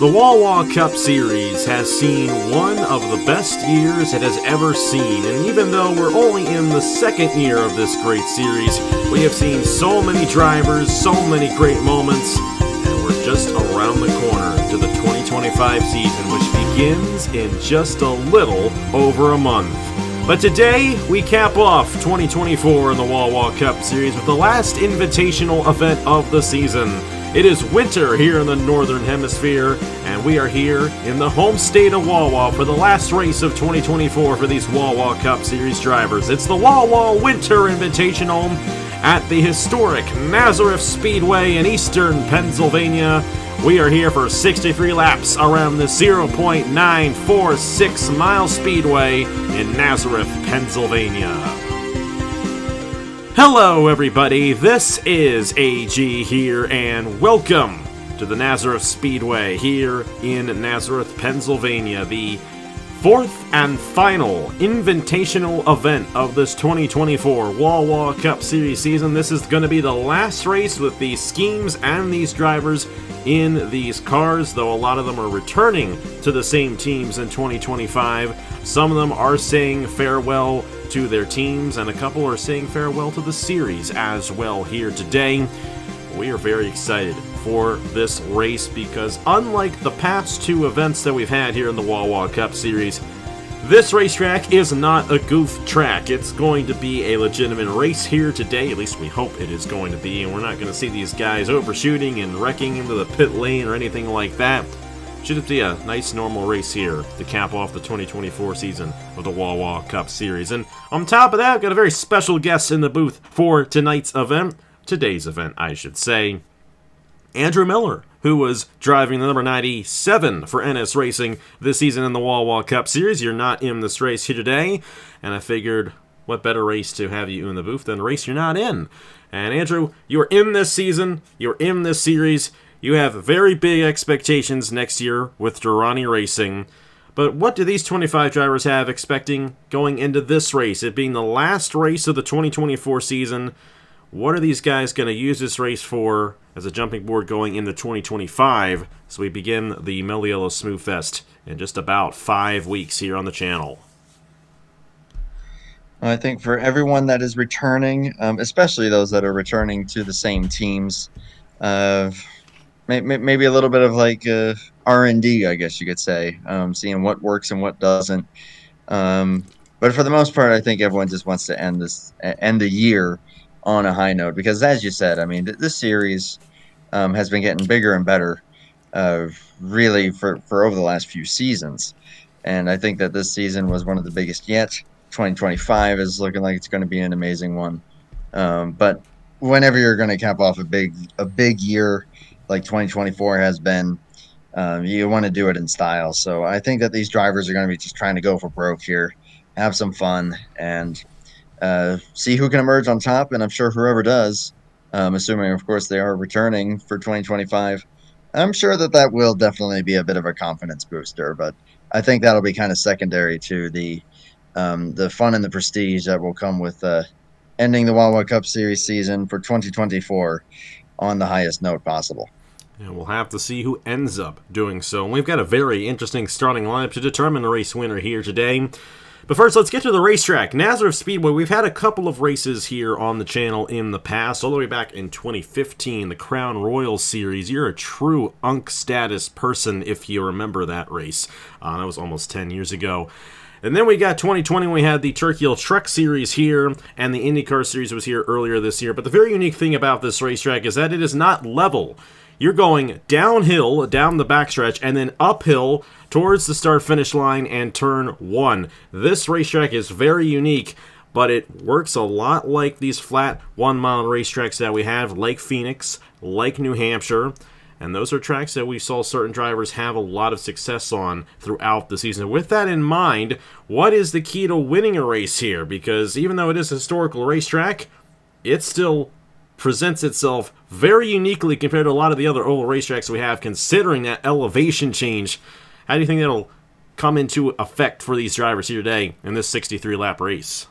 The Wawa Cup Series has seen one of the best years it has ever seen, and even though we're only in the second year of this great series, we have seen so many drivers, so many great moments, and we're just around the corner to the 2025 season, which begins in just a little over a month. But today, we cap off 2024 in the Wawa Cup Series with the last invitational event of the season. It is winter here in the Northern Hemisphere, and we are here in the home state of Wawa for the last race of 2024 for these Wawa Cup Series drivers. It's the Wawa Winter Invitational at the historic Nazereth Speedway in eastern Pennsylvania. We are here for 63 laps around the 0.946 mile speedway in Nazereth, Pennsylvania. Hello everybody, this is AG here, and welcome to the Nazereth Speedway here in Nazereth, Pennsylvania, the fourth and final invitational event of this 2024 Wawa Cup Series season. This is going to be the last race with these schemes and these drivers in these cars, though a lot of them are returning to the same teams in 2025. Some of them are saying farewell to their teams, and a couple are saying farewell to the series as well here today. We are very excited for this race because unlike the past two events that we've had here in the Wawa Cup Series, this racetrack is not a goof track. It's going to be a legitimate race here today, at least we hope it is going to be, and we're not going to see these guys overshooting and wrecking into the pit lane or anything like that. Should be a nice normal race here to cap off the 2024 season of the Wawa Cup Series. And on top of that, I've got a very special guest in the booth for tonight's event, today's event I should say. Andrew Miller, who was driving the number 97 for NS Racing this season in the Wawa Cup Series. You're not in this race here today, and I figured what better race to have you in the booth than a race you're not in. And Andrew, you're in this season, you're in this series, you have very big expectations next year with Durrani Racing. But what do these 25 drivers have expecting going into this race? It being the last race of the 2024 season, what are these guys going to use this race for as a jumping board going into 2025? So we begin the Meliello Smooth Fest in just about 5 weeks here on the channel. I think for everyone that is returning, especially those that are returning to the same teams, maybe a little bit of like R&D, I guess you could say, seeing what works and what doesn't. But for the most part, I think everyone just wants to end the year on a high note, because as you said, I mean, this series has been getting bigger and better, really for over the last few seasons, and I think that this season was one of the biggest yet. 2025 is looking like it's going to be an amazing one, but whenever you're going to cap off a big year like 2024 has been, you want to do it in style. So I think that these drivers are going to be just trying to go for broke here, have some fun, and see who can emerge on top. And I'm sure whoever does, assuming of course they are returning for 2025, I'm sure that will definitely be a bit of a confidence booster. But I think that'll be kind of secondary to the fun and the prestige that will come with ending the Wawa Cup Series season for 2024 on the highest note possible. And we'll have to see who ends up doing so. And we've got a very interesting starting lineup to determine the race winner here today. But first, let's get to the racetrack. Nazereth Speedway, we've had a couple of races here on the channel in the past, all the way back in 2015, the Crown Royal Series. You're a true Unk status person if you remember that race. That was almost 10 years ago. And then we got 2020, we had the Turkey Hill Truck Series here, and the IndyCar Series was here earlier this year. But the very unique thing about this racetrack is that it is not level. You're going downhill, down the backstretch, and then uphill towards the start-finish line and turn one. This racetrack is very unique, but it works a lot like these flat one-mile racetracks that we have, like Phoenix, like New Hampshire. And those are tracks that we saw certain drivers have a lot of success on throughout the season. With that in mind, what is the key to winning a race here? Because even though it is a historical racetrack, it still presents itself very uniquely compared to a lot of the other oval racetracks we have, considering that elevation change. How do you think that'll come into effect for these drivers here today in this 63-lap race?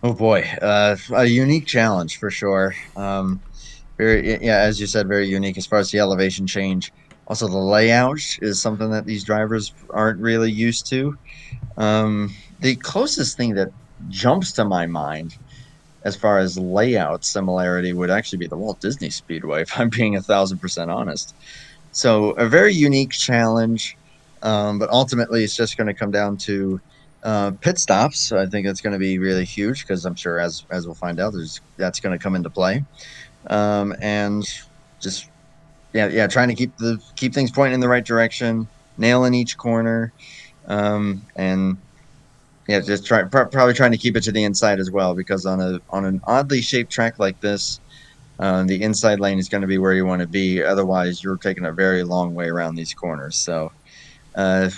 Oh boy, a unique challenge for sure. Very, yeah, as you said, very unique as far as the elevation change. Also, the layout is something that these drivers aren't really used to. The closest thing that jumps to my mind as far as layout similarity would actually be the Walt Disney Speedway, if I'm being 1,000% honest. So a very unique challenge, but ultimately it's just going to come down to pit stops. So I think it's going to be really huge because I'm sure, as we'll find out, that's going to come into play, and just yeah, trying to keep things pointing in the right direction, nailing each corner, and yeah, just probably trying to keep it to the inside as well, because on an oddly shaped track like this, the inside lane is going to be where you want to be. Otherwise, you're taking a very long way around these corners. So, uh,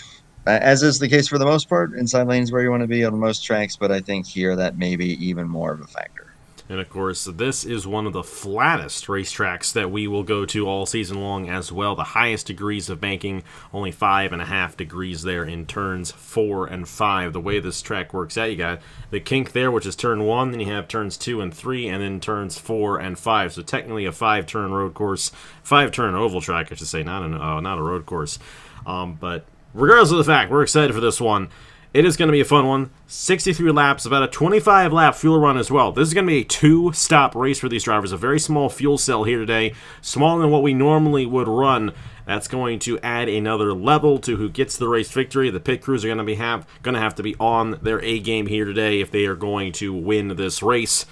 as is the case for the most part, inside lane is where you want to be on most tracks. But I think here that may be even more of a factor. And of course, this is one of the flattest racetracks that we will go to all season long as well. The highest degrees of banking, only 5.5 degrees there in turns 4 and 5. The way this track works out, you got the kink there, which is turn 1, then you have turns 2 and 3, and then turns 4 and 5. So technically a 5-turn road course, 5-turn oval track, I should say, not a road course. But regardless of the fact, we're excited for this one. It is going to be a fun one. 63 laps, about a 25-lap fuel run as well. This is going to be a 2-stop race for these drivers. A very small fuel cell here today, smaller than what we normally would run. That's going to add another level to who gets the race victory. The pit crews are going to have to be on their A game here today if they are going to win this race.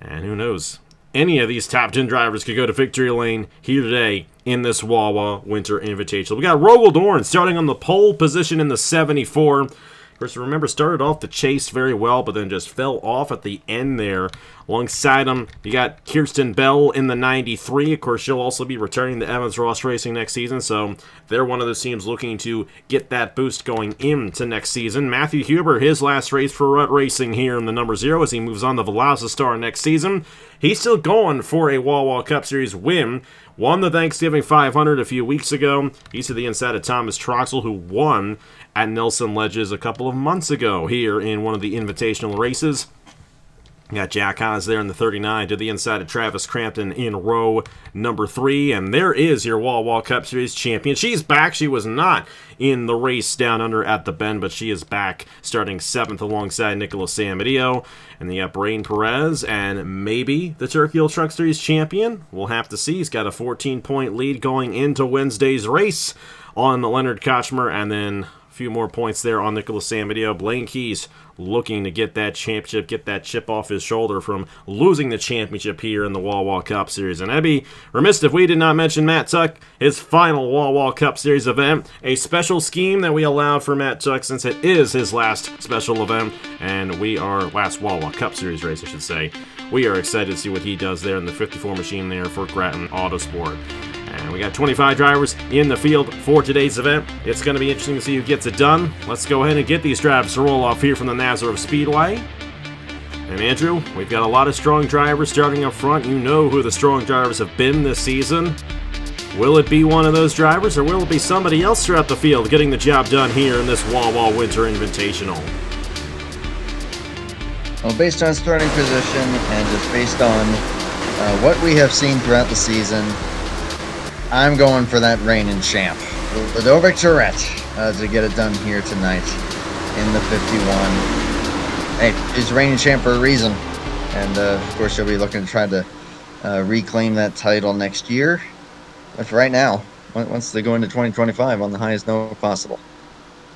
And who knows? Any of these top 10 drivers could go to victory lane here today in this Wawa Winter Invitational. We got Rogal Dorn starting on the pole position in the 74. Of course, remember, started off the chase very well, but then just fell off at the end there. Alongside him, you got Kirsten Bell in the 93. Of course, she'll also be returning to Evans Ross Racing next season, so they're one of those teams looking to get that boost going into next season. Matthew Huber, his last race for Rut Racing here in the number 0 as he moves on to Velocistar next season. He's still going for a Wawa Cup Series win. Won the Thanksgiving 500 a few weeks ago. He's to the inside of Thomas Troxel, who won at Nelson Ledges a couple of months ago here in one of the invitational races. You got Jack Haas there in the 39 to the inside of Travis Crampton in row number 3. And there is your Wawa Cup Series champion. She's back. She was not in the race down under at the Bend, but she is back starting 7th alongside Nicholas Samadio. And the Brain Perez and maybe the Turkey Hill Truck Series champion. We'll have to see. He's got a 14-point lead going into Wednesday's race on Leonard Kochmer, and then few more points there on Nicholas Samadio. Blaine Keys looking to get that championship, get that chip off his shoulder from losing the championship here in the Wawa Cup Series. And I'd be remiss if we did not mention Matt Tuck, his final Wawa Cup Series event. A special scheme that we allowed for Matt Tuck since it is his last special event, and last Wawa Cup Series race, I should say. We are excited to see what he does there in the 54 machine there for Grattan Autosport. And we got 25 drivers in the field for today's event. It's going to be interesting to see who gets it done. Let's go ahead and get these drivers to roll off here from the Nazereth Speedway. And Andrew, we've got a lot of strong drivers starting up front. You know who the strong drivers have been this season. Will it be one of those drivers, or will it be somebody else throughout the field getting the job done here in this Wawa Winter Invitational? Well, based on starting position and just based on what we have seen throughout the season, I'm going for that reigning champ, Ludovic Tourette, to get it done here tonight in the 51. Hey, he's reigning champ for a reason, and of course she'll be looking to try to reclaim that title next year. But for right now, once they go into 2025 on the highest note possible.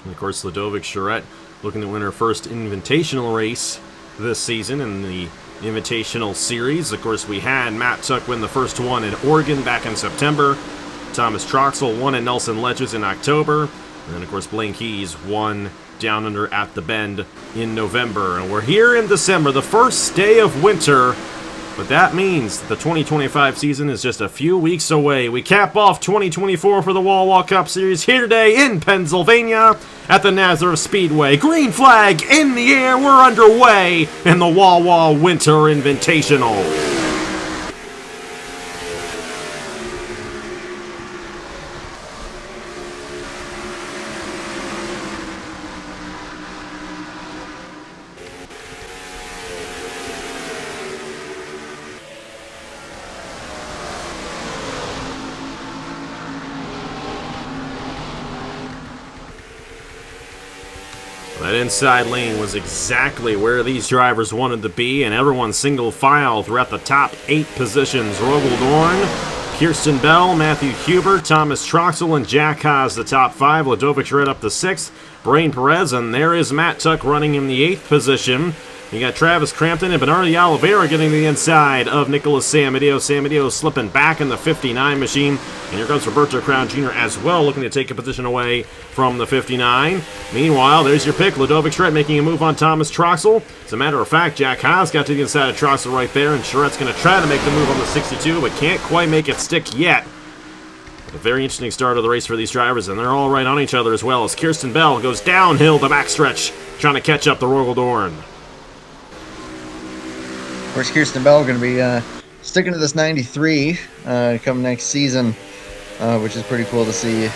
And of course, Ludovic Tourette looking to win her first invitational race this season in the Invitational Series. Of course, we had Matt Tuck win the first one in Oregon back in September. Thomas Troxel won at Nelson Ledges in October. And then, of course, Blaine Keys won down under at the Bend in November. And we're here in December, the first day of winter. But that means the 2025 season is just a few weeks away. We cap off 2024 for the Wawa Cup Series here today in Pennsylvania at the Nazereth Speedway. Green flag in the air. We're underway in the Wawa Winter Invitational. That inside lane was exactly where these drivers wanted to be, and everyone single file throughout the top 8 positions. Rogel Dorn, Kirsten Bell, Matthew Hubert, Thomas Troxel, and Jack Haas, the top 5. Ladovic Red up to 6th. Brain Perez, and there is Matt Tuck running in the 8th position. You got Travis Crampton and Bernardi Oliveira getting to the inside of Nicholas Samidio. Samidio slipping back in the 59 machine. And here comes Roberto Crown Jr. as well, looking to take a position away from the 59. Meanwhile, there's your pick. Ladovic Charette making a move on Thomas Troxel. As a matter of fact, Jack Haas got to the inside of Troxel right there, and Charette's going to try to make the move on the 62, but can't quite make it stick yet. A very interesting start of the race for these drivers, and they're all right on each other as well as Kirsten Bell goes downhill the backstretch, trying to catch up the Rogel Dorn. Of course, Kirsten Bell going to be sticking to this 93 come next season, which is pretty cool to see.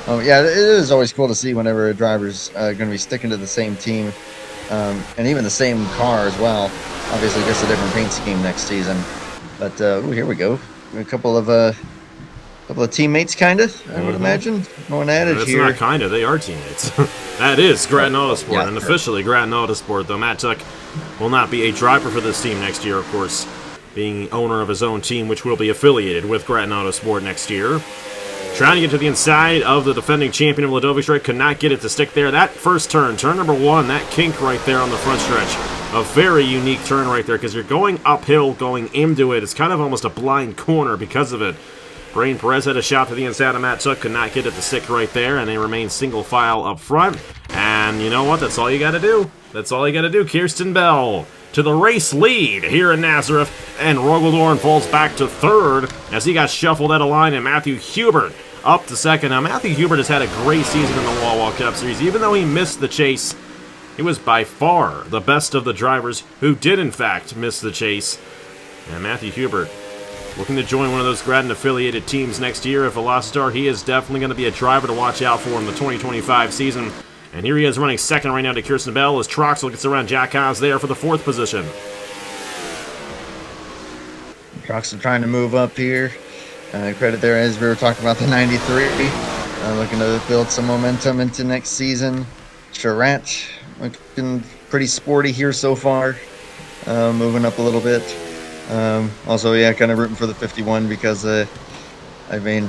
Yeah, it is always cool to see whenever a driver's going to be sticking to the same team and even the same car as well. Obviously, just a different paint scheme next season. But ooh, here we go. A couple of teammates, kind of, I would imagine, going at it here. It's not kind of, they are teammates. That is Grattan Autosport, yeah, and officially Grattan Autosport, though Matt Tuck will not be a driver for this team next year, of course, being owner of his own team, which will be affiliated with Grattan Autosport next year. Trying to get to the inside of the defending champion of Ladovic Strait, could not get it to stick there. That first turn number 1, that kink right there on the front stretch, a very unique turn right there, because you're going uphill, going into it. It's kind of almost a blind corner because of it. Brain Perez had a shot to the inside of Matt Tuck, could not get it to stick right there, and they remain single file up front. And you know what? That's all you got to do. That's all you got to do. Kirsten Bell to the race lead here in Nazareth, and Rogel Dorn falls back to 3rd as he got shuffled out of line, and Matthew Hubert up to 2nd. Now, Matthew Hubert has had a great season in the Wawa Cup Series. Even though he missed the chase, he was by far the best of the drivers who did, in fact, miss the chase. And Matthew Hubert looking to join one of those Grattan-affiliated teams next year at Velocitar. He is definitely going to be a driver to watch out for in the 2025 season. And here he is running 2nd right now to Kirsten Bell as Troxel gets around Jack Haas there for the 4th position. Troxel trying to move up here. Credit there, as we were talking about the 93. Looking to build some momentum into next season. Charette looking pretty sporty here so far. Moving up a little bit. Also, yeah, kind of rooting for the 51 because, I mean,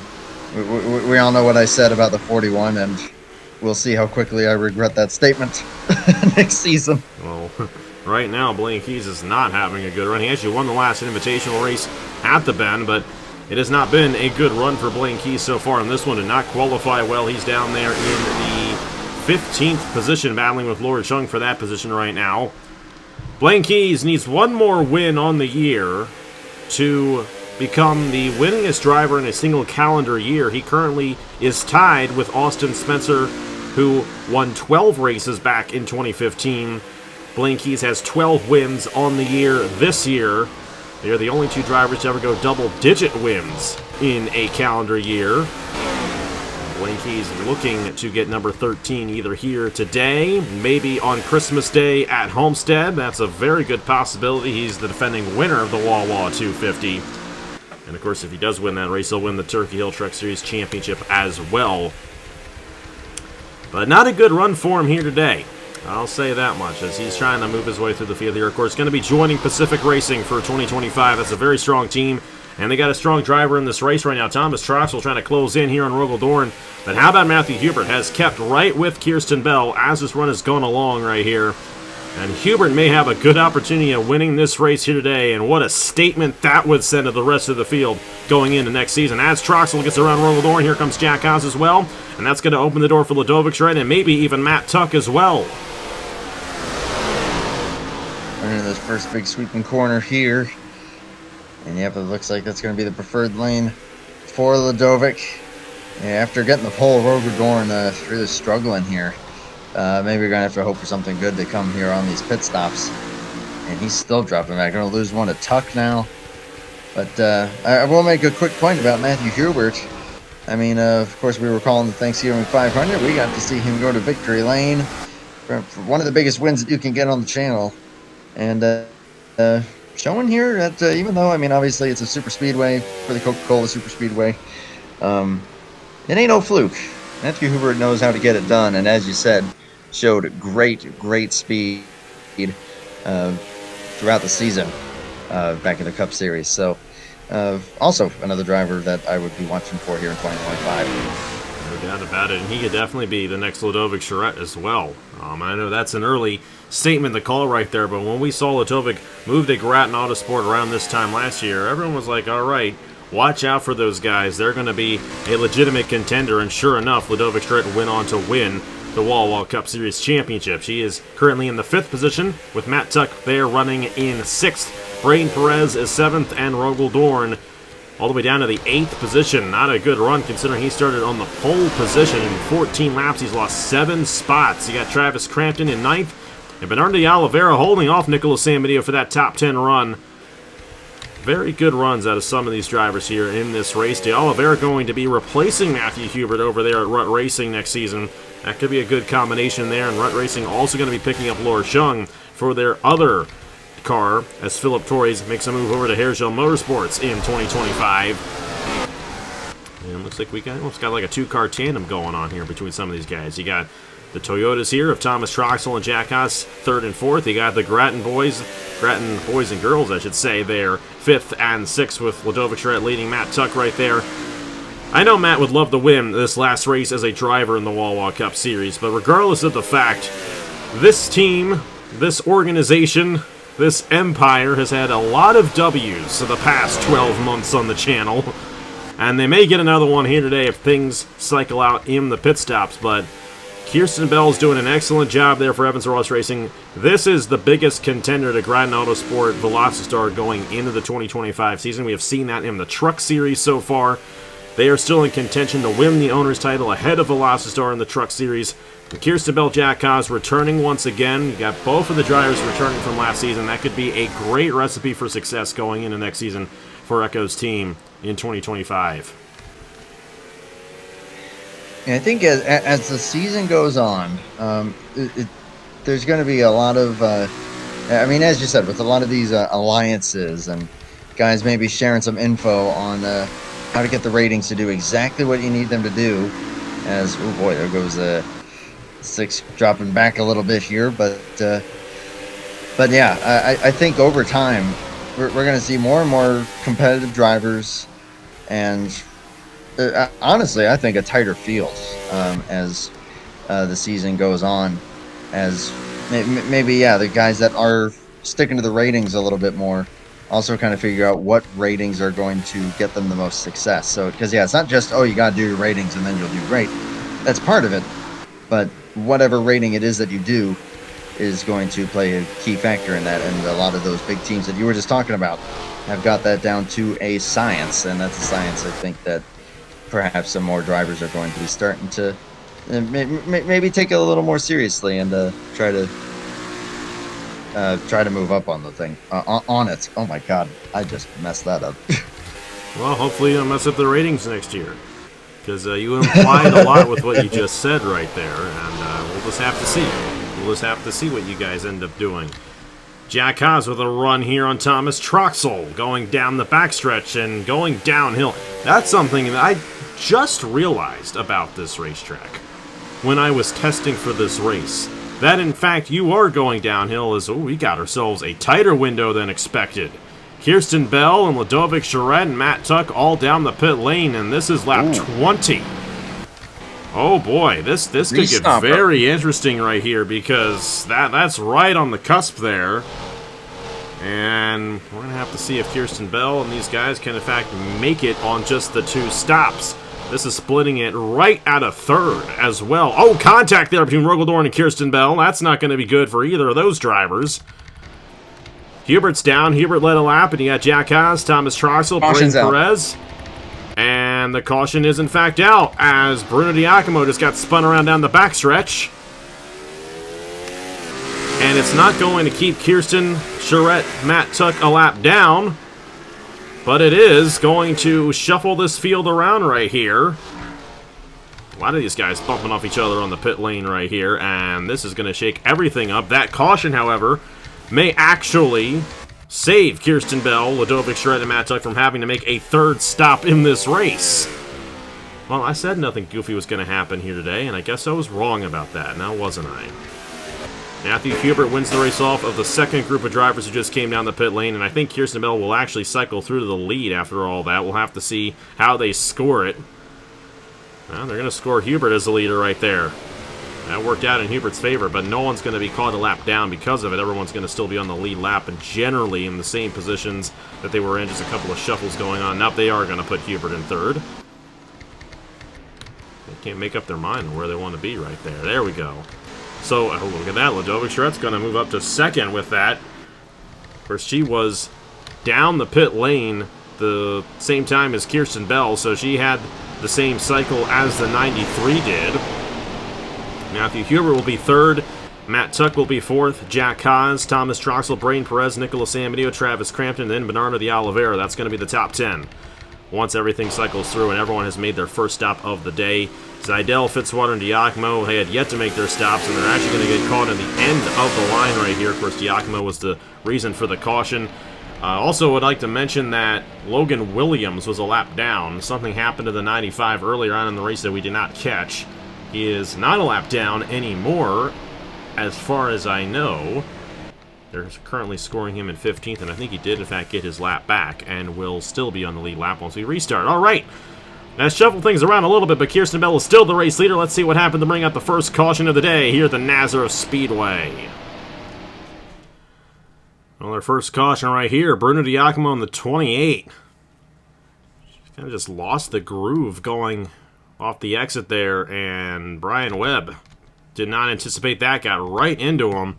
we all know what I said about the 41, and we'll see how quickly I regret that statement next season. Well, right now, Blaine Keys is not having a good run. He actually won the last invitational race at the Bend, but it has not been a good run for Blaine Keys so far, and this one did not qualify well. He's down there in the 15th position, battling with Laura Chung for that position right now. Blaine Keys needs one more win on the year to become the winningest driver in a single calendar year. He currently is tied with Austin Spencer, who won 12 races back in 2015. Blaine Keys has 12 wins on the year this year. They are the only 2 drivers to ever go double-digit wins in a calendar year. Blaine Keys looking to get number 13 either here today, maybe on Christmas Day at Homestead. That's a very good possibility. He's the defending winner of the Wawa 250. And of course, if he does win that race, he'll win the Turkey Hill Truck Series Championship as well. But not a good run for him here today. I'll say that much, as he's trying to move his way through the field here. Of course, going to be joining Pacific Racing for 2025. That's a very strong team. And they got a strong driver in this race right now. Thomas Troxel trying to close in here on Rogel Dorn. But how about Matthew Hubert? Has kept right with Kirsten Bell as this run has gone along right here. And Hubert may have a good opportunity of winning this race here today. And what a statement that would send to the rest of the field going into next season. As Troxel gets around Rogel Dorn, here comes Jack Haas as well. And that's going to open the door for Ladovic Strait and maybe even Matt Tuck as well. We're into this first big sweeping corner here. And yep, it looks like that's going to be the preferred lane for Ladovic. Yeah, after getting the pole, Rogel Dorn really struggling here. Maybe we're going to have to hope for something good to come here on these pit stops. And he's still dropping back. Going to lose one to Tuck now. But I will make a quick point about Matthew Hubert. I mean, of course, we were calling the Thanksgiving 500. We got to see him go to victory lane for one of the biggest wins that you can get on the channel. And showing here that even though, I mean, obviously it's a super speedway for the Coca-Cola Super Speedway, it ain't no fluke. Matthew Hubert knows how to get it done, and as you said, showed great speed uh, throughout the season back in the Cup Series. So also another driver that I would be watching for here in 2025. No doubt about it, and he could definitely be the next Ludovic Charette as well. I know that's an early statement to call right there, but when we saw Ludovic move to Grattan Autosport around this time last year, everyone was like, all right, watch out for those guys. They're going to be a legitimate contender, and sure enough, Ludovic Charette went on to win the Wawa Cup Series Championship. She is currently in the 5th position, with Matt Tuck there running in 6th. Braden Perez is 7th, and Rogel Dorn all the way down to the 8th position. Not a good run considering he started on the pole position. In 14 laps, he's lost 7 spots. You got Travis Crampton in 9th, and Bernardo de Oliveira holding off Nicolas Sanmadio for that top 10 run. Very good runs out of some of these drivers here in this race. De Oliveira going to be replacing Matthew Hubert over there at Rut Racing next season. That could be a good combination there, and Rut Racing also going to be picking up Laura Zhang for their other car as Philip Torres makes a move over to Hergel Motorsports in 2025. And looks like we almost got like a 2-car tandem going on here between some of these guys. You got the Toyotas here of Thomas Troxel and Jack Haas, 3rd and 4th. You got the Grattan boys and girls, I should say, there, 5th and 6th, with Ludovic Charette leading Matt Tuck right there. I know Matt would love to win this last race as a driver in the Wawa Cup Series, but regardless of the fact, this team, this organization, this empire has had a lot of W's for the past 12 months on the channel, and they may get another one here today if things cycle out in the pit stops, but Kirsten Bell's doing an excellent job there for Evans Ross Racing. This is the biggest contender to Grattan Autosport Velocity going into the 2025 season. We have seen that in the Truck Series so far. They are still in contention to win the owner's title ahead of Velocity in the Truck Series. And Kirsten Bell, Jack Haas returning once again. You got both of the drivers returning from last season. That could be a great recipe for success going into next season for Echo's team in 2025. And I think as the season goes on, there's going to be a lot of, as you said, with a lot of these alliances and guys maybe sharing some info on how to get the ratings to do exactly what you need them to do. As, oh boy, there goes 6 dropping back a little bit here, but yeah, I think over time we're going to see more and more competitive drivers, and honestly, I think a tighter field as the season goes on. As maybe, yeah, the guys that are sticking to the ratings a little bit more also kind of figure out what ratings are going to get them the most success. So, because, yeah, it's not just, oh, you got to do your ratings and then you'll do great. That's part of it. But whatever rating it is that you do is going to play a key factor in that. And a lot of those big teams that you were just talking about have got that down to a science. And that's a science I think that perhaps some more drivers are going to be starting to maybe take it a little more seriously and try to move up on the thing, on it. Oh my God, I just messed that up. Well, hopefully you don't mess up the ratings next year, because you implied a lot with what you just said right there, and we'll just have to see. We'll just have to see what you guys end up doing. Jack Haas with a run here on Thomas Troxel, going down the backstretch and going downhill. That's something that I just realized about this racetrack when I was testing for this race. That, in fact, you are going downhill as, we got ourselves a tighter window than expected. Kirsten Bell and Ludovic Charette and Matt Tuck all down the pit lane, and this is lap 20. Oh boy, this could get very interesting right here, because that's right on the cusp there. And we're going to have to see if Kirsten Bell and these guys can, in fact, make it on just the 2 stops. This is splitting it right at a 3rd as well. Oh, contact there between Rogel Dorn and Kirsten Bell. That's not going to be good for either of those drivers. Hubert's down. Hubert led a lap, and you got Jack Haas, Thomas Troxel, Braden Perez. And the caution is, in fact, out as Bruno Diacomo just got spun around down the backstretch. And it's not going to keep Kirsten, Charette, Matt Tuck a lap down. But it is going to shuffle this field around right here. A lot of these guys bumping off each other on the pit lane right here, and this is going to shake everything up. That caution, however, may actually save Kirsten Bell, Ludovic Charette, and Matt Tuck from having to make a 3rd stop in this race. Well, I said nothing goofy was going to happen here today, and I guess I was wrong about that, now wasn't I? Matthew Hubert wins the race off of the second group of drivers who just came down the pit lane, and I think Kirsten Bell will actually cycle through to the lead after all that. We'll have to see how they score it. Well, they're going to score Hubert as the leader right there. That worked out in Hubert's favor, but no one's going to be caught a lap down because of it. Everyone's going to still be on the lead lap and generally in the same positions that they were in, just a couple of shuffles going on. Now they are going to put Hubert in third. They can't make up their mind on where they want to be right there. There we go. So, oh, look at that. Ladovic Charette's going to move up to second with that. Of course, she was down the pit lane the same time as Kirsten Bell, so she had the same cycle as the 93 did. Matthew Hubert will be third. Matt Tuck will be fourth. Jack Haas, Thomas Troxel, Brain Perez, Nicholas Amadio, Travis Crampton, and then Bernardo de Oliveira. That's going to be the top 10. Once everything cycles through and everyone has made their first stop of the day. Zidell, Fitzwater, and Diacomo, they had yet to make their stops, and they're actually going to get caught in the end of the line right here. Of course, Diacomo was the reason for the caution. Also, would like to mention that Logan Williams was a lap down. Something happened to the 95 earlier on in the race that we did not catch. He is not a lap down anymore, as far as I know. They're currently scoring him in 15th, and I think he did, in fact, get his lap back and will still be on the lead lap once we restart. All right. Let's shuffle things around a little bit, but Kirsten Bell is still the race leader. Let's see what happened to bring out the first caution of the day here at the Nazereth Speedway. Well, their first caution right here, Bruno Diacomo on the 28. She kind of just lost the groove going off the exit there, and Brian Webb did not anticipate that, got right into him.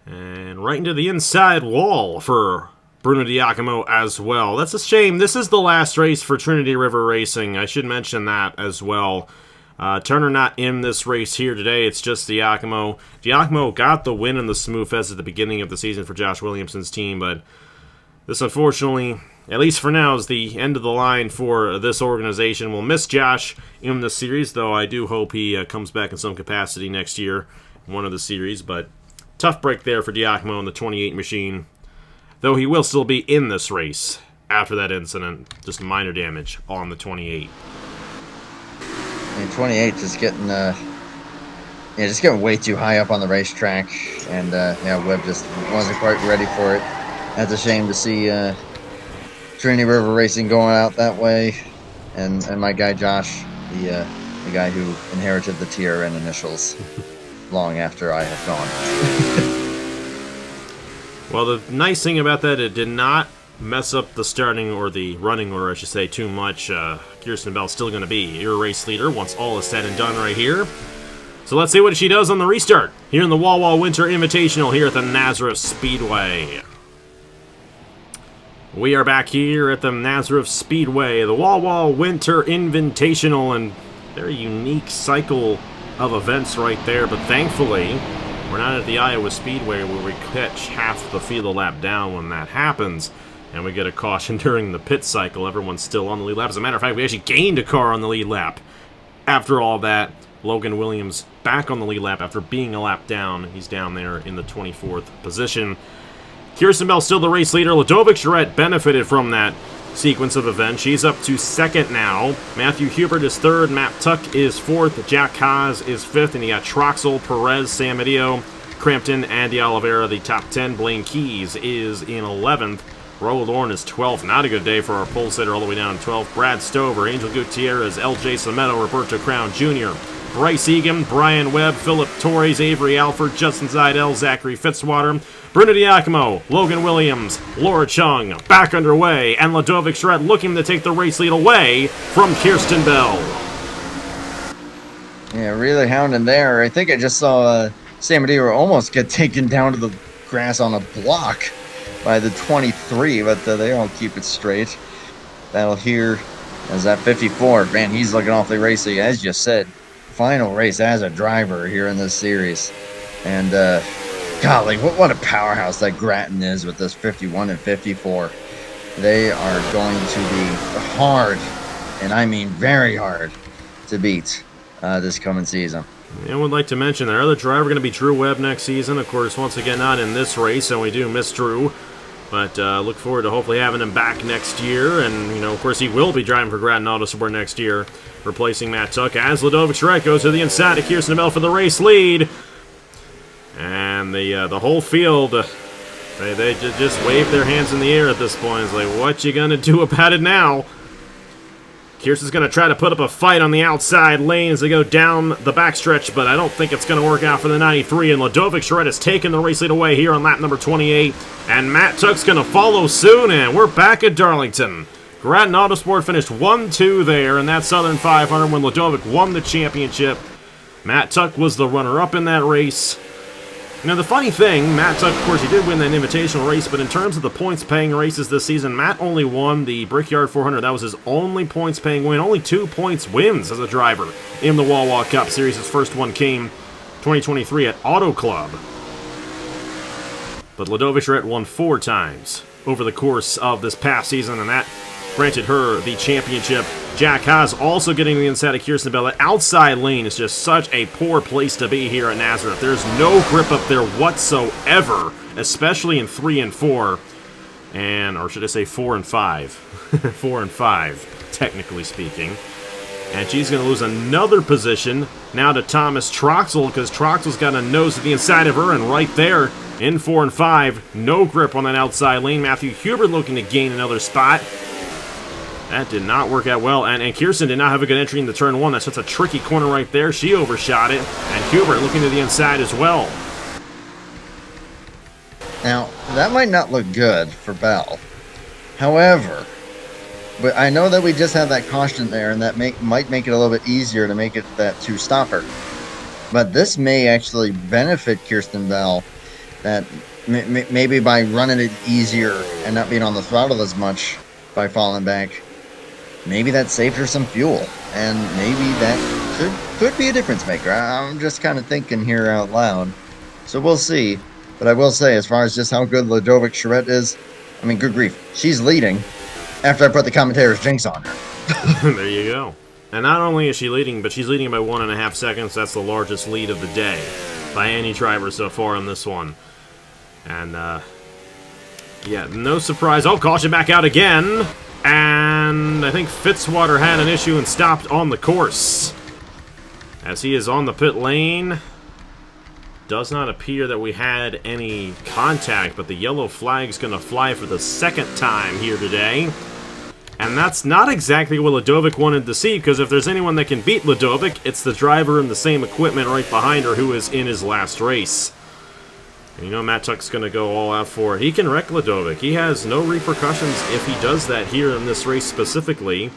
And right into the inside wall for Bruno Diacomo as well. That's a shame. This is the last race for Trinity River Racing. I should mention that as well. Turner not in this race here today. It's just Diacomo. Diacomo got the win in the Smooth Fest at the beginning of the season for Josh Williamson's team, but this, unfortunately, at least for now, is the end of the line for this organization. We'll miss Josh in the series, though I do hope he comes back in some capacity next year in one of the series, but tough break there for Diacomo in the 28 machine, though he will still be in this race after that incident. Just minor damage on the 28. I mean, 28 just getting, just getting way too high up on the racetrack, and Webb just wasn't quite ready for it. That's a shame to see Trinity River Racing going out that way, and my guy Josh, the guy who inherited the TRN initials long after I have gone. Well, the nice thing about that, it did not mess up the starting or the running order, I should say, too much. Kirsten Bell's still going to be your race leader once all is said and done right here. So let's see what she does on the restart here in the Wawa Winter Invitational here at the Nazereth Speedway. We are back here at the Nazereth Speedway, the Wawa Winter Invitational, and very unique cycle of events right there, but thankfully we're not at the Iowa Speedway where we catch half the field a lap down when that happens, and we get a caution during the pit cycle. Everyone's still on the lead lap. As a matter of fact, we actually gained a car on the lead lap. After all that, Logan Williams back on the lead lap after being a lap down. He's down there in the 24th position. Kirsten Bell still the race leader. Ladovic Charette benefited from that sequence of events. She's up to second now. Matthew Hubert is third. Matt Tuck is fourth. Jack Haas is fifth. And you got Troxel, Perez, Samadio, Crampton, and De Oliveira, the top 10. Blaine Keys is in 11th. Raul Lorne is 12th. Not a good day for our pole sitter all the way down in 12th. Brad Stover, Angel Gutierrez, LJ Sametto, Roberto Crown Jr., Bryce Egan, Brian Webb, Philip Torres, Avery Alford, Justin Zidell, Zachary Fitzwater, Bruno Diacomo, Logan Williams, Laura Chung, back underway, and Ladovic Charette looking to take the race lead away from Kirsten Bell. Yeah, really hounding there. I think I just saw Samadio almost get taken down to the grass on a block by the 23, but they all keep it straight. Battle here as that 54. Man, he's looking awfully racy, as you said. Final race as a driver here in this series. And, golly, what a powerhouse that Grattan is with this 51 and 54. They are going to be hard, and I mean very hard, to beat this coming season. And would like to mention our other driver going to be Drew Webb next season. Of course, once again, not in this race, and we do miss Drew. But look forward to hopefully having him back next year. And, you know, of course, he will be driving for Grattan Autosport next year, replacing Matt Tuck as Ludovic Charette goes to the inside of Kirsten Bell for the race lead. And the whole field, they just wave their hands in the air at this point. It's like, what you gonna do about it now? Kirsten's going to try to put up a fight on the outside lane as they go down the backstretch, but I don't think it's going to work out for the 93, and Ludovic Charette has taken the race lead away here on lap number 28, and Matt Tuck's going to follow soon, and we're back at Darlington. Grattan Autosport finished 1-2 there in that Southern 500 when Ludovic won the championship. Matt Tuck was the runner-up in that race. You know, the funny thing, Matt Tuck, of course, he did win that invitational race, but in terms of the points-paying races this season, Matt only won the Brickyard 400. That was his only points-paying win. Only 2 points wins as a driver in the Wawa Cup Series. His first one came 2023 at Auto Club. But Ludovic Charette won 4 times over the course of this past season, and that granted her the championship. Jack Haas also getting the inside of Kirsten Bell. That outside lane is just such a poor place to be here at Nazereth. There's no grip up there whatsoever, especially in 3 and 4. Or should I say 4 and 5. 4 and 5, technically speaking. And she's going to lose another position now to Thomas Troxel, because Troxel's got a nose to the inside of her, and right there in 4 and 5, no grip on that outside lane. Matthew Hubert looking to gain another spot. That did not work out well, and Kirsten did not have a good entry into turn 1. That's such a tricky corner right there. She overshot it, and Hubert looking to the inside as well. Now, that might not look good for Bell. However, but I know that we just had that caution there, and that might make it a little bit easier to make it that 2-stopper. But this may actually benefit Kirsten Bell, that maybe by running it easier and not being on the throttle as much by falling back, maybe that saved her some fuel, and maybe that could be a difference maker. I'm just kind of thinking here out loud, so we'll see. But I will say, as far as just how good Ludovic Charette is, I mean, good grief, she's leading after I put the commentator's jinx on her. There you go. And not only is she leading, but she's leading by 1.5 seconds. That's the largest lead of the day by any driver so far on this one. And yeah, no surprise. Oh, caution back out again. And I think Fitzwater had an issue and stopped on the course. As he is on the pit lane. Does not appear that we had any contact, but the yellow flag's going to fly for the second time here today. And that's not exactly what Ludovic wanted to see, because if there's anyone that can beat Ludovic, it's the driver in the same equipment right behind her who is in his last race. And you know Matt Tuck's going to go all out for it. He can wreck Ludovic. He has no repercussions if he does that here in this race specifically.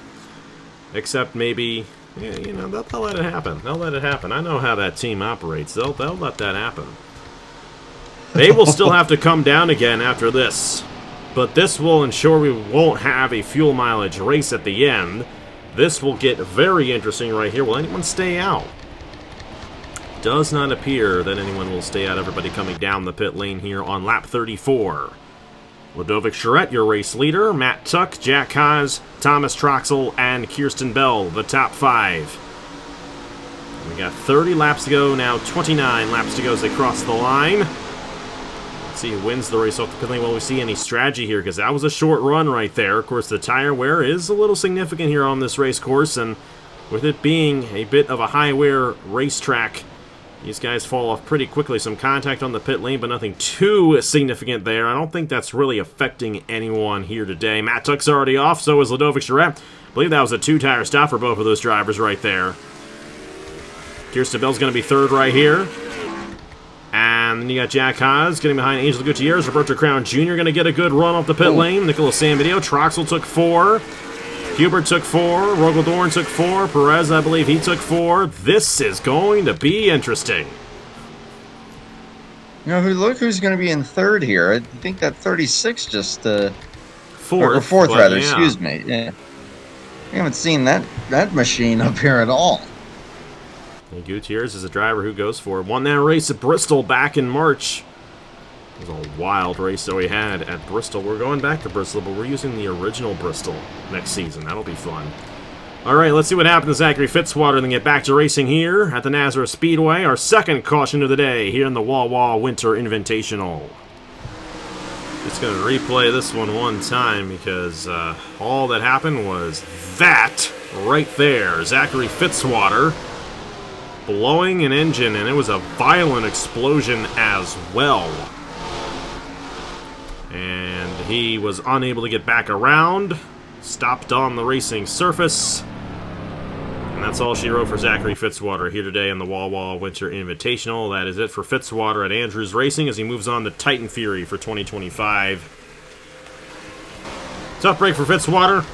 Except maybe, yeah, you know, they'll let it happen. They'll let it happen. I know how that team operates. They'll let that happen. They will still have to come down again after this. But this will ensure we won't have a fuel mileage race at the end. This will get very interesting right here. Will anyone stay out? Does not appear that anyone will stay out. Everybody coming down the pit lane here on lap 34. Ludovic Charette, your race leader. Matt Tuck, Jack Haas, Thomas Troxel, and Kirsten Bell, the top 5. We got 30 laps to go now, 29 laps to go as they cross the line. Let's see who wins the race off the pit lane. Will we see any strategy here? Because that was a short run right there. Of course, the tire wear is a little significant here on this race course, and with it being a bit of a high wear racetrack, these guys fall off pretty quickly. Some contact on the pit lane, but nothing too significant there. I don't think that's really affecting anyone here today. Matt Tuck's already off, so is Ludovic Charette. I believe that was a 2-tire stop for both of those drivers right there. Kirsten Bell's going to be third right here. And then you got Jack Haas getting behind Angel Gutierrez. Roberto Crown Jr. going to get a good run off the pit lane. Nicholas Sambidio. Troxel took 4. Hubert took 4, Rogaldorn took 4, Perez, I believe he took 4. This is going to be interesting. You know, look who's going to be in third here. I think that 36 just... fourth, rather, yeah. Excuse me. Yeah. I haven't seen that machine up here at all. And Gutierrez is a driver who goes for it. Won that race at Bristol back in March. It was a wild race that we had at Bristol. We're going back to Bristol, but we're using the original Bristol next season. That'll be fun. All right, let's see what happens to Zachary Fitzwater and then get back to racing here at the Nazereth Speedway. Our second caution of the day here in the Wawa Winter Invitational. Just going to replay this one time because all that happened was that right there. Zachary Fitzwater blowing an engine, and it was a violent explosion as well. And he was unable to get back around, stopped on the racing surface. And that's all she wrote for Zachary Fitzwater here today in the Wawa Winter Invitational. That is it for Fitzwater at Andrews Racing as he moves on to Titan Fury for 2025. Tough break for Fitzwater,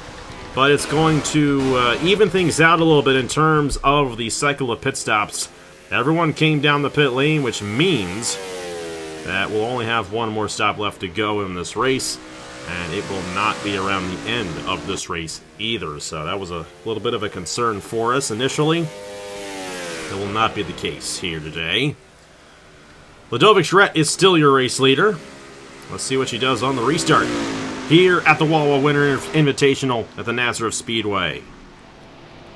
but it's going to even things out a little bit in terms of the cycle of pit stops. Everyone came down the pit lane, which means that we'll only have one more stop left to go in this race. And it will not be around the end of this race either. So that was a little bit of a concern for us initially. It will not be the case here today. Ludovic Charette is still your race leader. Let's see what she does on the restart here at the Wawa Winter Invitational at the Nazereth Speedway.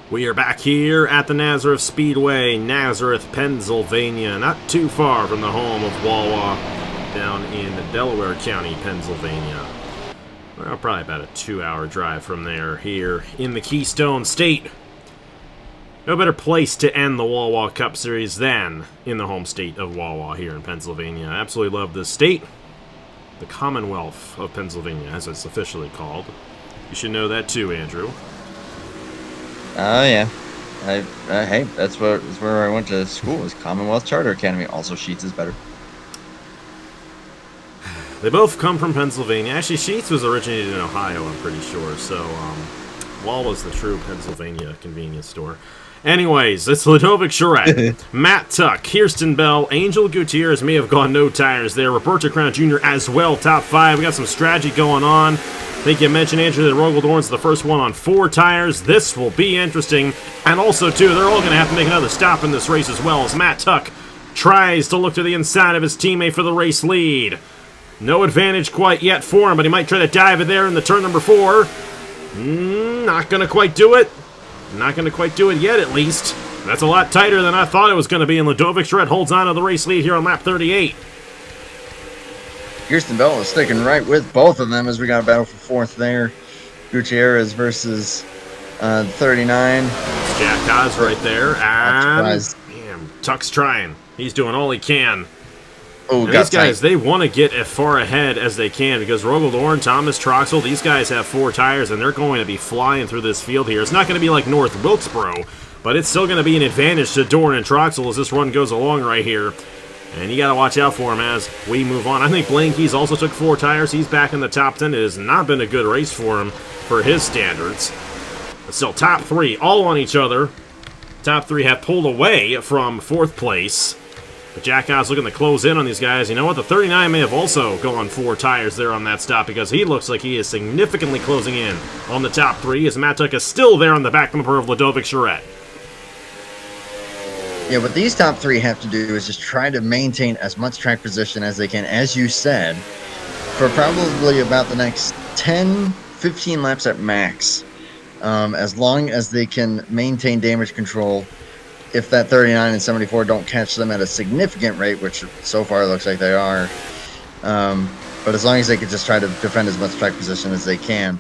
We are back here at the Nazereth Speedway, Nazereth, Pennsylvania. Not too far from the home of Wawa down in Delaware County, Pennsylvania. Well, probably about a 2-hour drive from there here in the Keystone State. No better place to end the Wawa Cup Series than in the home state of Wawa here in Pennsylvania. I absolutely love this state. The Commonwealth of Pennsylvania, as it's officially called. You should know that too, Andrew. Oh, yeah. Hey, that's where I went to school, was Commonwealth Charter Academy. Also, Sheets is better. They both come from Pennsylvania. Actually, Sheets was originated in Ohio, I'm pretty sure. So, Wawa's the true Pennsylvania convenience store. Anyways, it's Ludovic Charette, Matt Tuck, Kirsten Bell, Angel Gutierrez may have gone no tires there. Roberto Crown Jr. as well, top 5. We got some strategy going on. I think you mentioned, Andrew, that Rogaldorn's the first one on 4 tires. This will be interesting. And also, too, they're all going to have to make another stop in this race as well as Matt Tuck tries to look to the inside of his teammate for the race lead. No advantage quite yet for him, but he might try to dive it there in the turn number 4. Not going to quite do it. Not going to quite do it yet, at least. That's a lot tighter than I thought it was going to be, and Ludovic Charette holds on to the race lead here on lap 38. Kirsten Bell is sticking right with both of them as we got a battle for 4th there. Gutierrez versus 39. Jack Haas right there, and damn, Tuck's trying. He's doing all he can. Oh, these guys, they want to get as far ahead as they can because Rogaldorn, Thomas, Troxel, these guys have 4 tires, and they're going to be flying through this field here. It's not going to be like North Wilkesboro, but it's still going to be an advantage to Dorn and Troxel as this run goes along right here. And you got to watch out for him as we move on. I think Blaine Keys also took 4 tires. He's back in the top 10. It has not been a good race for him for his standards. But still, top 3 all on each other. Top 3 have pulled away from 4th place. But Jack Haas looking to close in on these guys. You know what? The 39 may have also gone 4 tires there on that stop because he looks like he is significantly closing in on the top 3 as Matt Tuck is still there on the back bumper of Ludovic Charette. Yeah, what these top 3 have to do is just try to maintain as much track position as they can, as you said, for probably about the next 10, 15 laps at max. As long as they can maintain damage control, if that 39 and 74 don't catch them at a significant rate, which so far looks like they are, but as long as they can just try to defend as much track position as they can,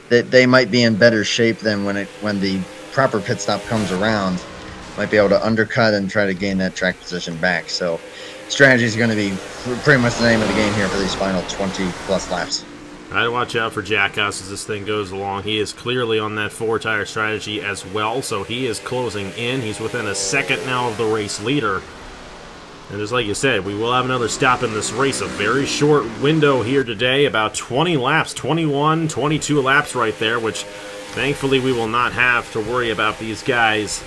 that they might be in better shape than when the proper pit stop comes around. Might be able to undercut and try to gain that track position back. So strategy is going to be pretty much the name of the game here for these final 20-plus laps. I'd watch out for Jack Haas as this thing goes along. He is clearly on that 4-tire strategy as well, so he is closing in. He's within a second now of the race leader. And just like you said, we will have another stop in this race. A very short window here today, about 20 laps, 21, 22 laps right there, which thankfully we will not have to worry about these guys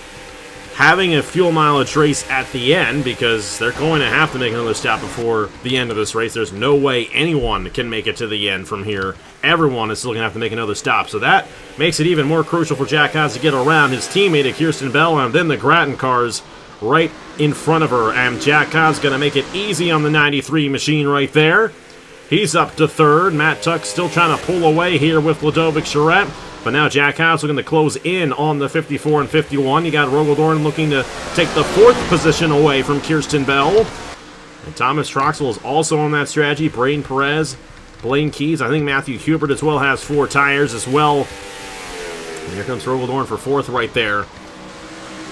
having a fuel mileage race at the end because they're going to have to make another stop before the end of this race. There's no way anyone can make it to the end from here. Everyone is still going to have to make another stop. So that makes it even more crucial for Jack Haas to get around his teammate Kirsten Bell and then the Grattan cars right in front of her. And Jack Haas going to make it easy on the 93 machine right there. He's up to 3rd. Matt Tuck still trying to pull away here with Ludovic Charette. But now Jack Haas looking to close in on the 54 and 51. You got Rogaldorn looking to take the 4th position away from Kirsten Bell. And Thomas Troxel is also on that strategy. Braden Perez, Blaine Keys. I think Matthew Hubert as well has 4 tires as well. And here comes Rogaldorn for 4th right there.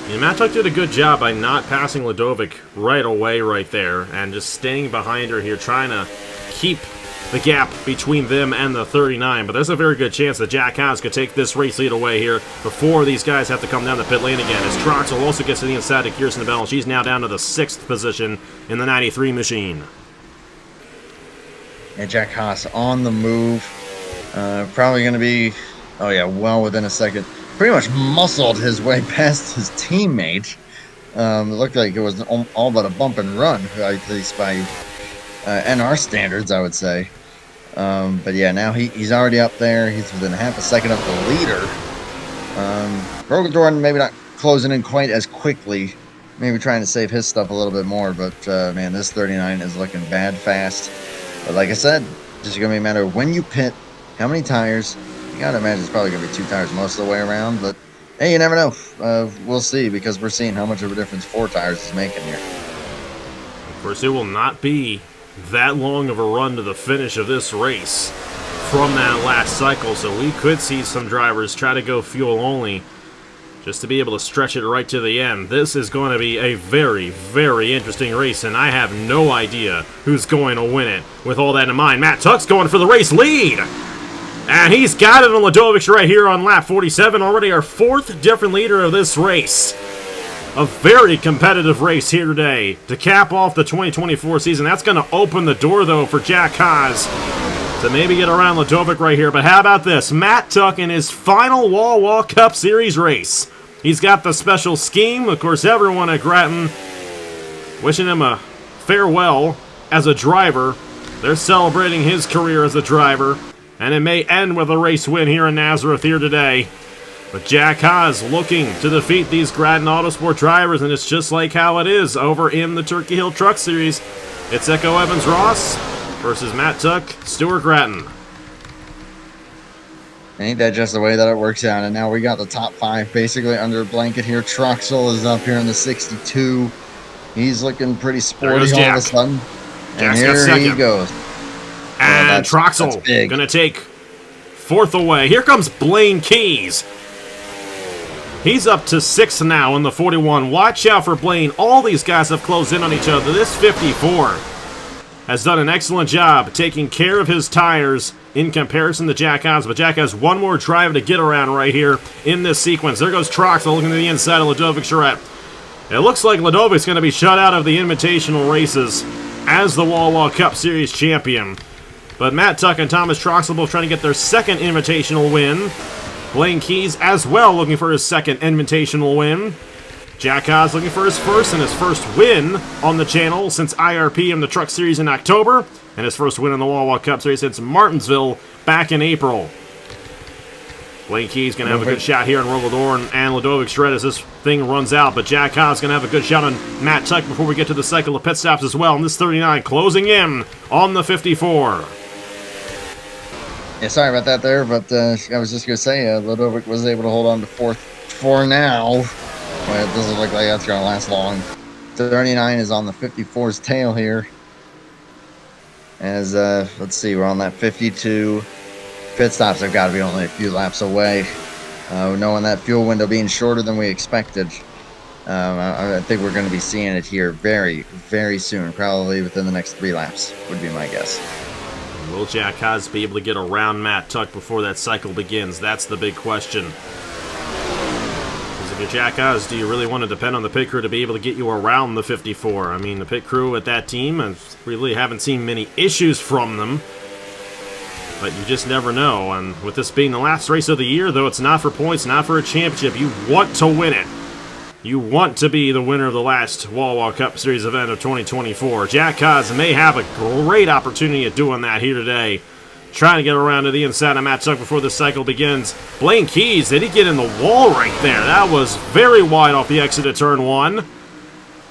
And Matt Tuck did a good job by not passing Ladovic right away right there and just staying behind her here, trying to keep the gap between them and the 39. But there's a very good chance that Jack Haas could take this race lead away here before these guys have to come down the pit lane again. As Troxel also gets to the inside of Kirsten Bell. She's now down to the 6th position in the 93 machine. And Jack Haas on the move. Probably going to be, well within a second. Pretty much muscled his way past his teammate. It looked like it was all but a bump and run, at least by NR standards, I would say. But yeah, now he's already up there. He's within half a second of the leader. Rogaldorn maybe not closing in quite as quickly. Maybe trying to save his stuff a little bit more. But, man, this 39 is looking bad fast. But like I said, it's just going to be a matter of when you pit, how many tires. You got to imagine it's probably going to be 2 tires most of the way around. But, hey, you never know. We'll see, because we're seeing how much of a difference 4 tires is making here. Of course, it will not be that long of a run to the finish of this race from that last cycle, so we could see some drivers try to go fuel only just to be able to stretch it right to the end. This is going to be a very, very interesting race, and I have no idea who's going to win it with all that in mind. Matt Tuck's going for the race lead, and he's got it on Ladovic right here on lap 47, already our 4th different leader of this race. A very competitive race here today to cap off the 2024 season. That's going to open the door, though, for Jack Haas to maybe get around Ladovic right here. But how about this? Matt Tuck in his final Wawa Cup Series race. He's got the special scheme. Of course, everyone at Grattan wishing him a farewell as a driver. They're celebrating his career as a driver. And it may end with a race win here in Nazereth here today. But Jack Haas looking to defeat these Grattan Autosport drivers, and it's just like how it is over in the Turkey Hill Truck Series. It's Echo Evans-Ross versus Matt Tuck, Stuart Grattan. Ain't that just the way that it works out? And now we got the top 5 basically under a blanket here. Troxel is up here in the 62. He's looking pretty sporty all of a sudden. And here he goes. And Troxel going to take 4th away. Here comes Blaine Keys. He's up to 6th now in the 41. Watch out for Blaine. All these guys have closed in on each other. This 54 has done an excellent job taking care of his tires in comparison to Jack Haas. But Jack has one more drive to get around right here in this sequence. There goes Troxel looking to the inside of Ladovic Charette. It looks like Ladovic's going to be shut out of the Invitational races as the Wawa Cup Series champion. But Matt Tuck and Thomas Troxel both trying to get their 2nd Invitational win. Blaine Keys as well looking for his 2nd Invitational win. Jack Haas looking for his 1st and his 1st win on the channel since IRP in the Truck Series in October. And his 1st win in the Wawa Cup Series since Martinsville back in April. Blaine Keys going to have a good shot here on Rogaldorn and Ladovic Shred as this thing runs out. But Jack Haas going to have a good shot on Matt Tuck before we get to the cycle of pit stops as well. And this 39 closing in on the 54. Yeah, sorry about that there, but I was just going to say, Ladovic was able to hold on to 4th for now. Well, it doesn't look like that's going to last long. 39 is on the 54's tail here. As, let's see, we're on that 52. Pit stops have got to be only a few laps away. Knowing that fuel window being shorter than we expected, I think we're going to be seeing it here very, very soon. Probably within the next 3 laps would be my guess. Will Jack Haas be able to get around Matt Tuck before that cycle begins? That's the big question. Because if you're Jack Haas, do you really want to depend on the pit crew to be able to get you around the 54? I mean, the pit crew at that team, really haven't seen many issues from them. But you just never know. And with this being the last race of the year, though it's not for points, not for a championship, you want to win it. You want to be the winner of the last Wawa Cup Series event of 2024. Jack Haas may have a great opportunity at doing that here today. Trying to get around to the inside of Matt Tuck before the cycle begins. Blaine Keys, did he get in the wall right there? That was very wide off the exit of turn 1.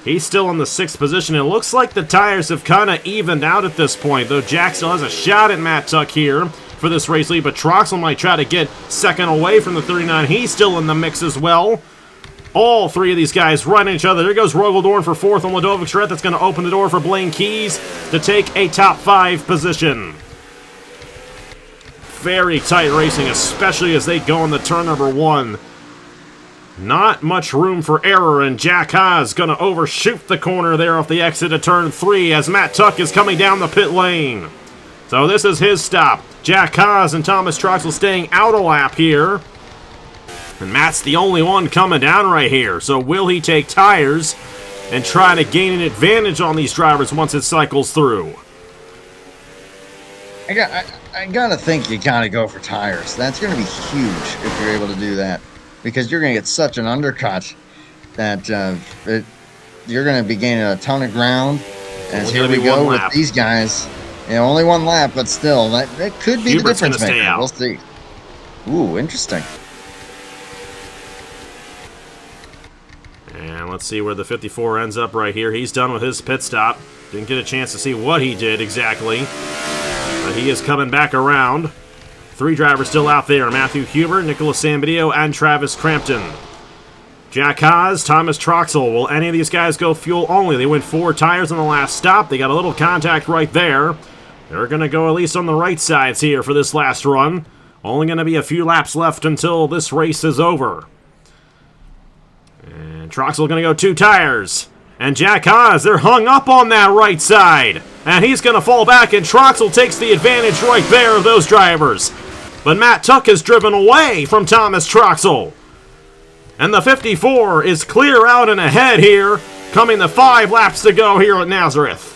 He's still in the 6th position. It looks like the tires have kind of evened out at this point, though Jack still has a shot at Matt Tuck here for this race lead, but Troxel might try to get 2nd away from the 39. He's still in the mix as well. All 3 of these guys running each other. There goes Rogaldorn for 4th on Ladovic Charette. That's going to open the door for Blaine Keys to take a top 5 position. very tight racing, especially as they go into turn number 1. Not much room for error, and Jack Haas going to overshoot the corner there off the exit of turn 3 as Matt Tuck is coming down the pit lane. So this is his stop. Jack Haas and Thomas Troxel staying out a lap here. And Matt's the only one coming down right here. So will he take tires and try to gain an advantage on these drivers once it cycles through? I gotta think you gotta go for tires. That's gonna be huge if you're able to do that, because you're gonna get such an undercut that you're gonna be gaining a ton of ground. As here we go with these guys. Yeah, only one lap, but still, that could be the difference maker. We'll see. Ooh, interesting. And let's see where the 54 ends up right here. He's done with his pit stop. Didn't get a chance to see what he did exactly. But he is coming back around. 3 drivers still out there. Matthew Huber, Nicholas Sambadio, and Travis Crampton. Jack Haas, Thomas Troxel. Will any of these guys go fuel only? They went 4 tires on the last stop. They got a little contact right there. They're going to go at least on the right sides here for this last run. Only going to be a few laps left until this race is over. And Troxel going to go 2 tires. And Jack Haas, they're hung up on that right side. And he's going to fall back, and Troxel takes the advantage right there of those drivers. But Matt Tuck is driven away from Thomas Troxel. And the 54 is clear out and ahead here, coming to 5 laps to go here at Nazereth.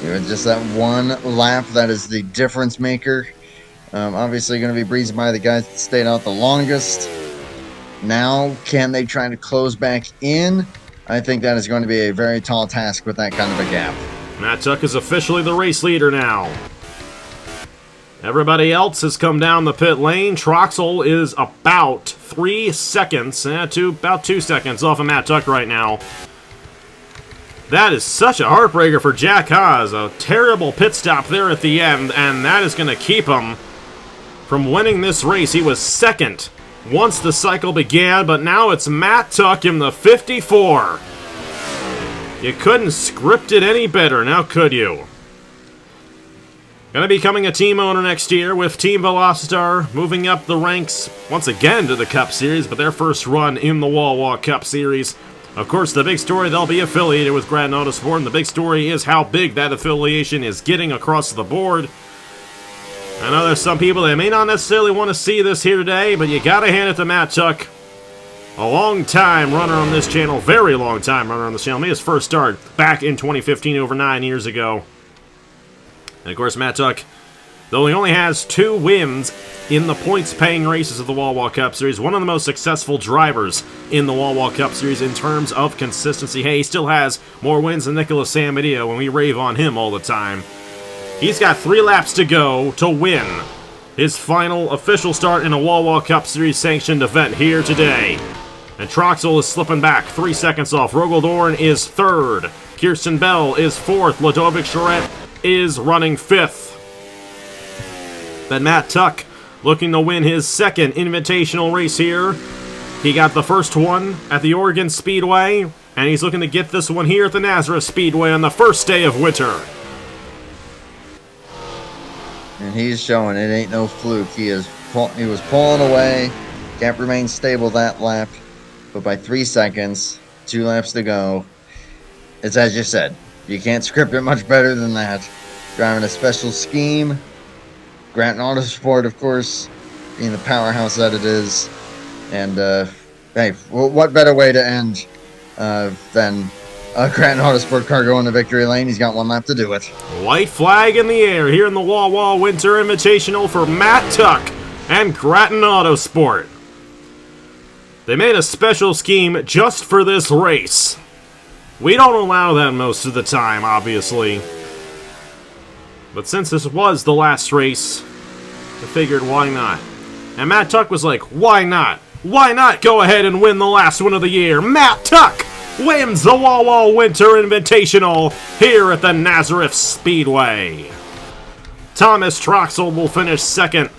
Just that one lap that is the difference maker. Obviously going to be breezing by the guys that stayed out the longest. Now, can they try to close back in? I think that is going to be a very tall task with that kind of a gap. Matt Tuck is officially the race leader now. Everybody else has come down the pit lane. Troxel is about 3 seconds, about 2 seconds off of Matt Tuck right now. That is such a heartbreaker for Jack Haas. A terrible pit stop there at the end, and that is going to keep him from winning this race. He was second once the cycle began, but now it's Matt Tuck in the 54. You couldn't script it any better, now could you? Going to be becoming a team owner next year with Team Velocitar moving up the ranks once again to the Cup Series, but their first run in the Wawa Cup Series. Of course, the big story, they'll be affiliated with Grattan Autosport, and the big story is how big that affiliation is getting across the board. I know there's some people that may not necessarily want to see this here today, but you gotta hand it to Matt Tuck. A long time runner on this channel, very long time runner on this channel. Made his first start back in 2015, over 9 years ago. And of course, Matt Tuck, though he only has 2 wins in the points-paying races of the Wawa Cup Series, one of the most successful drivers in the Wawa Cup Series in terms of consistency. Hey, he still has more wins than Nicholas Sambadio, and we rave on him all the time. He's got 3 laps to go to win his final official start in a Wawa Cup Series sanctioned event here today. And Troxel is slipping back 3 seconds off. Rogaldorn is 3rd. Kirsten Bell is 4th. Ludovic Charette is running 5th. Then Matt Tuck looking to win his 2nd invitational race here. He got the first one at the Oregon Speedway, and he's looking to get this one here at the Nazereth Speedway on the first day of winter. And he's showing it ain't no fluke. He was pulling away. Gap remained stable that lap, but by 3 seconds, 2 laps to go. It's as you said. You can't script it much better than that. Driving a special scheme. Grattan Autosport, of course, being the powerhouse that it is. And, hey, what better way to end than a Grattan Autosport car going to victory lane? He's got 1 lap to do it. White flag in the air here in the Wawa Winter Invitational for Matt Tuck and Grattan Autosport. They made a special scheme just for this race. We don't allow that most of the time, obviously. But since this was the last race, I figured why not. And Matt Tuck was like, why not? Why not go ahead and win the last one of the year? Matt Tuck wins the Wawa Winter Invitational here at the Nazereth Speedway. Thomas Troxel will finish 2nd.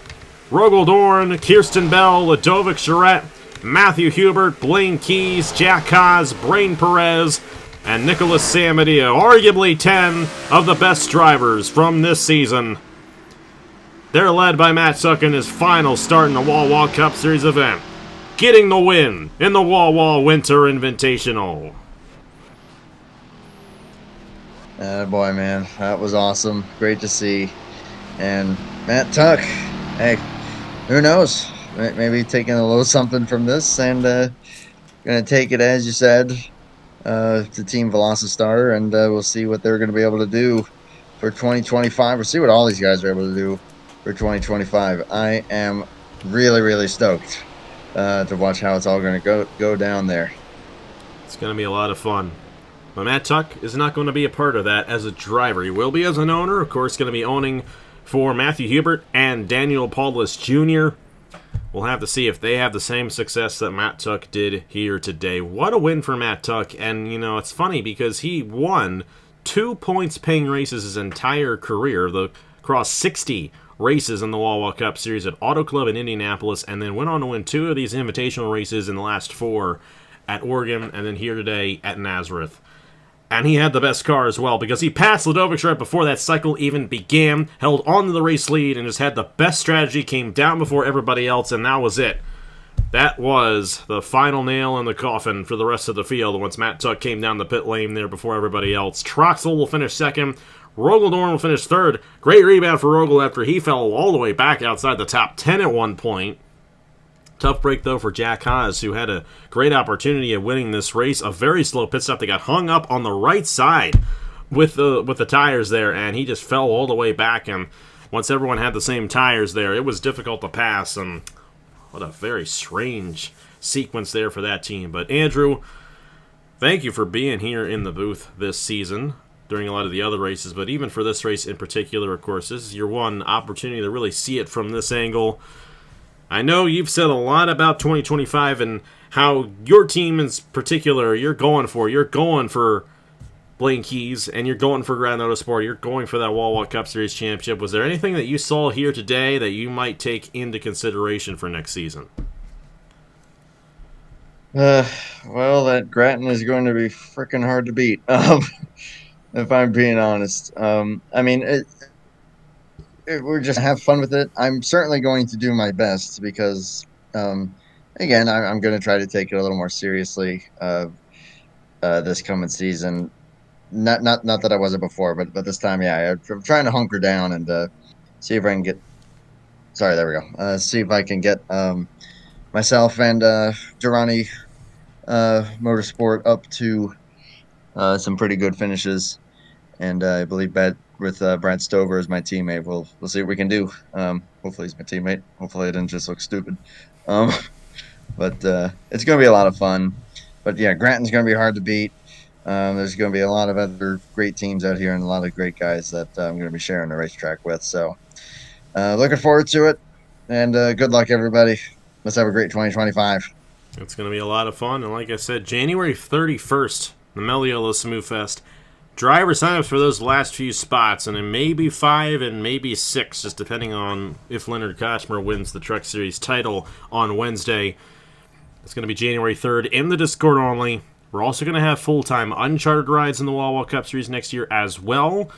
Rogaldorn, Kirsten Bell, Ludovic Charette, Matthew Hubert, Blaine Keys, Jack Haas, Brain Perez, and Nicholas Sambadio, arguably 10 of the best drivers from this season. They're led by Matt Tuck in his final start in the Wawa Cup Series event, getting the win in the Wawa Winter Invitational. Boy, man, that was awesome. Great to see. And Matt Tuck, hey, who knows? Maybe taking a little something from this and going to take it, as you said, to Team Velocistar, and we'll see what they're going to be able to do for 2025. We'll see what all these guys are able to do for 2025. I am really, really stoked to watch how it's all going to go down there. It's going to be a lot of fun. But Matt Tuck is not going to be a part of that as a driver. He will be as an owner, of course, going to be owning for Matthew Hubert and Daniel Paulus Jr. We'll have to see if they have the same success that Matt Tuck did here today. What a win for Matt Tuck. And, it's funny because he won 2 points-paying races his entire career, across 60 races in the Wawa Cup Series at Auto Club in Indianapolis, and then went on to win 2 of these invitational races in the last 4 at Oregon, and then here today at Nazareth. And he had the best car as well, because he passed Ledovich right before that cycle even began, held on to the race lead, and just had the best strategy, came down before everybody else, and that was it. That was the final nail in the coffin for the rest of the field once Matt Tuck came down the pit lane there before everybody else. Troxel will finish second. Rogeldorn will finish third. Great rebound for Rogel after he fell all the way back outside the top 10 at one point. Tough break, though, for Jack Haas, who had a great opportunity at winning this race. A very slow pit stop that got hung up on the right side with the tires there, and he just fell all the way back. And once everyone had the same tires there, it was difficult to pass. And what a very strange sequence there for that team. But Andrew, thank you for being here in the booth this season during a lot of the other races. But even for this race in particular, of course, this is your one opportunity to really see it from this angle. I know you've said a lot about 2025 and how your team in particular you're going for. You're going for Blaine Keys, and you're going for Grand Autosport. You're going for that Wawa Cup Series championship. Was there anything that you saw here today that you might take into consideration for next season? Well, that Grattan is going to be freaking hard to beat, if I'm being honest. We're just have fun with it. I'm certainly going to do my best because, again, I'm going to try to take it a little more seriously this coming season. Not that I wasn't before, but this time, yeah, I'm trying to hunker down and see if I can get. Sorry, there we go. See if I can get myself and Durrani Motorsport up to some pretty good finishes, and I believe that with Brad Stover as my teammate, we'll see what we can do. Hopefully he's my teammate. Hopefully I didn't just look stupid. But it's going to be a lot of fun. But yeah, Grattan's going to be hard to beat. There's going to be a lot of other great teams out here and a lot of great guys that I'm going to be sharing the racetrack with. So looking forward to it. And good luck, everybody. Let's have a great 2025. It's going to be a lot of fun. And like I said, January 31st, the Meliola Smooth Fest. Driver signups for those last few spots, and then maybe 5 and maybe 6, just depending on if Leonard Kochmer wins the Truck Series title on Wednesday. It's going to be January 3rd in the Discord only. We're also going to have full-time uncharted rides in the Wawa Cup Series next year as well.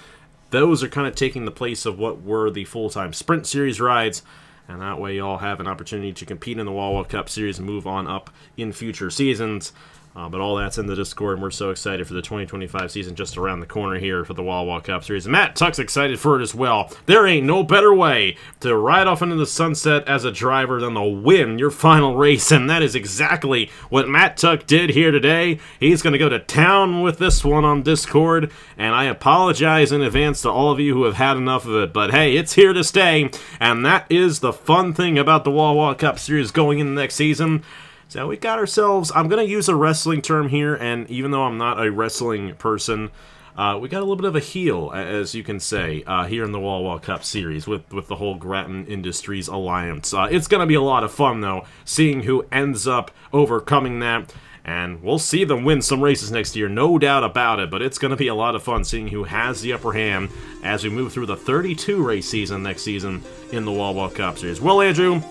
Those are kind of taking the place of what were the full-time Sprint Series rides, and that way you all have an opportunity to compete in the Wawa Cup Series and move on up in future seasons. But all that's in the Discord, and we're so excited for the 2025 season just around the corner here for the Wawa Cup Series. And Matt Tuck's excited for it as well. There ain't no better way to ride off into the sunset as a driver than to win your final race, and that is exactly what Matt Tuck did here today. He's going to go to town with this one on Discord, and I apologize in advance to all of you who have had enough of it, but hey, it's here to stay, and that is the fun thing about the Wawa Cup Series going into next season. So we got ourselves, I'm going to use a wrestling term here, and even though I'm not a wrestling person, we got a little bit of a heel, as you can say, here in the Wawa Cup Series with the whole Grattan Industries Alliance. It's going to be a lot of fun, though, seeing who ends up overcoming that, and we'll see them win some races next year, no doubt about it, but it's going to be a lot of fun seeing who has the upper hand as we move through the 32 race season next season in the Wawa Cup Series. Well, Andrew,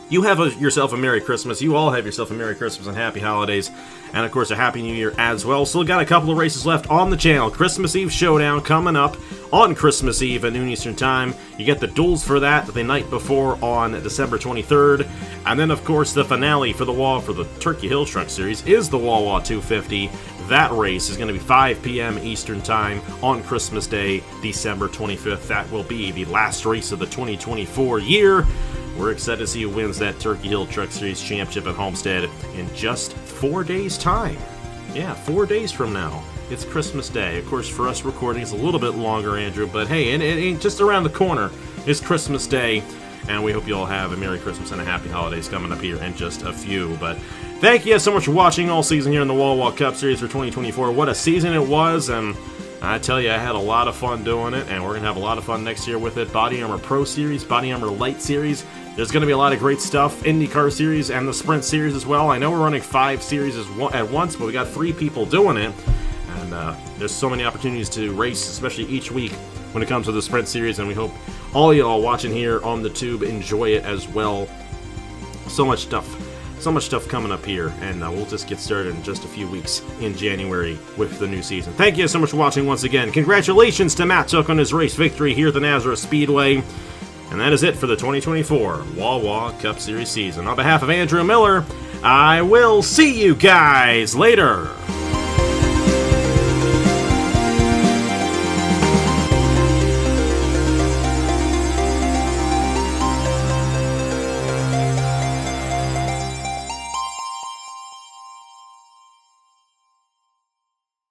you have yourself a Merry Christmas. You all have yourself a Merry Christmas and Happy Holidays. And, of course, a Happy New Year as well. Still got a couple of races left on the channel. Christmas Eve Showdown coming up on Christmas Eve at noon Eastern Time. You get the duels for that the night before on December 23rd. And then, of course, the finale for the Turkey Hill Truck Series is the Wawa 250. That race is going to be 5 p.m. Eastern Time on Christmas Day, December 25th. That will be the last race of the 2024 year. We're excited to see who wins that Turkey Hill Truck Series Championship at Homestead in just 4 days' time. Yeah, 4 days from now. It's Christmas Day. Of course, for us recording, it's a little bit longer, Andrew, but hey, it ain't just around the corner. It's Christmas Day, and we hope you all have a Merry Christmas and a Happy Holidays coming up here in just a few. But thank you so much for watching all season here in the Wawa Cup Series for 2024. What a season it was, and I tell you, I had a lot of fun doing it, and we're going to have a lot of fun next year with it. Body Armor Pro Series, Body Armor Light Series. There's going to be a lot of great stuff. IndyCar Series and the Sprint Series as well. I know we're running 5 series at once, but we got 3 people doing it. And there's so many opportunities to race, especially each week when it comes to the Sprint Series. And we hope all y'all watching here on the tube enjoy it as well. So much stuff coming up here, and we'll just get started in just a few weeks in January with the new season. Thank you so much for watching once again. Congratulations to Matt Took on his race victory here at the Nazereth Speedway. And that is it for the 2024 Wawa Cup Series season. On behalf of Andrew Miller, I will see you guys later.